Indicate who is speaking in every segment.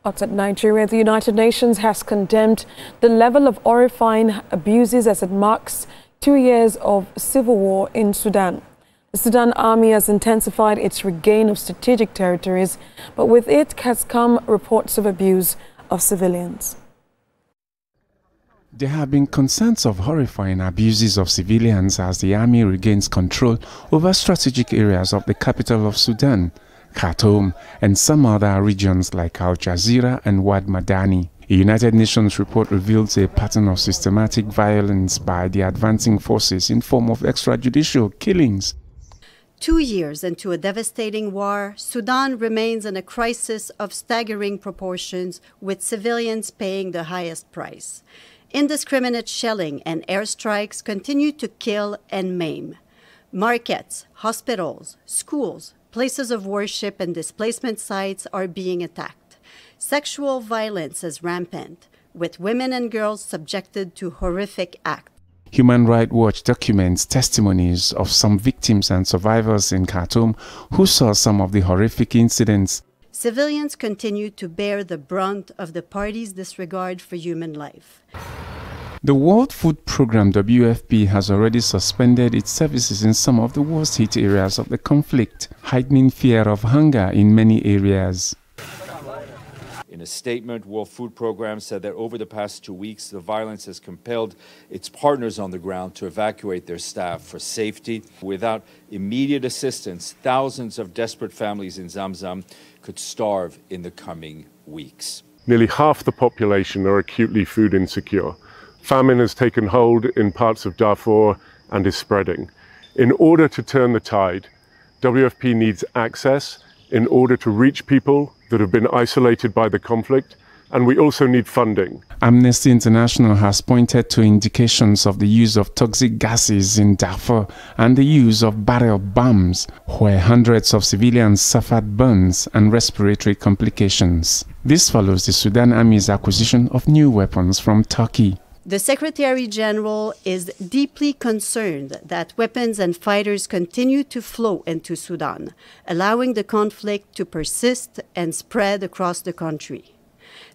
Speaker 1: Outside Nigeria, the United Nations has condemned the level of horrifying abuses as it marks 2 years of civil war in Sudan. The Sudan army has intensified its regain of strategic territories, but with it has come reports of abuse of civilians.
Speaker 2: There have been concerns of horrifying abuses of civilians as the army regains control over strategic areas of the capital of Sudan, Khartoum, and some other regions like Al Jazeera and Wad Madani. A United Nations report reveals a pattern of systematic violence by the advancing forces in form of extrajudicial killings.
Speaker 3: 2 years into a devastating war, Sudan remains in a crisis of staggering proportions, with civilians paying the highest price. Indiscriminate shelling and airstrikes continue to kill and maim. Markets, hospitals, schools, places of worship and displacement sites are being attacked. Sexual violence is rampant, with women and girls subjected to horrific acts.
Speaker 2: Human Rights Watch documents testimonies of some victims and survivors in Khartoum who saw some of the horrific incidents.
Speaker 3: Civilians continue to bear the brunt of the party's disregard for human life.
Speaker 2: The World Food Programme WFP has already suspended its services in some of the worst-hit areas of the conflict, heightening fear of hunger in many areas.
Speaker 4: In a statement, World Food Programme said that over the past 2 weeks, the violence has compelled its partners on the ground to evacuate their staff for safety. Without immediate assistance, thousands of desperate families in Zamzam could starve in the coming weeks.
Speaker 5: Nearly half the population are acutely food insecure. Famine has taken hold in parts of Darfur and is spreading. In order to turn the tide, WFP needs access in order to reach people that have been isolated by the conflict, and we also need funding.
Speaker 2: Amnesty International has pointed to indications of the use of toxic gases in Darfur and the use of barrel bombs, where hundreds of civilians suffered burns and respiratory complications. This follows the Sudan Army's acquisition of new weapons from Turkey.
Speaker 3: The Secretary General is deeply concerned that weapons and fighters continue to flow into Sudan, allowing the conflict to persist and spread across the country.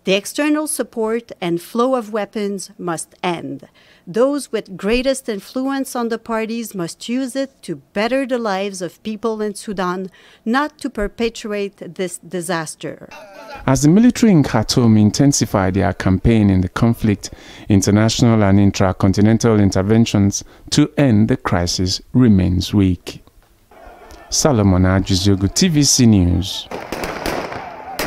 Speaker 3: The external support and flow of weapons must end. Those with greatest influence on the parties must use it to better the lives of people in Sudan, not to perpetuate this disaster.
Speaker 2: As the military in Khartoum intensify their campaign in the conflict, international and intracontinental interventions to end the crisis remains weak. Solomon Ajizogu, TVC News.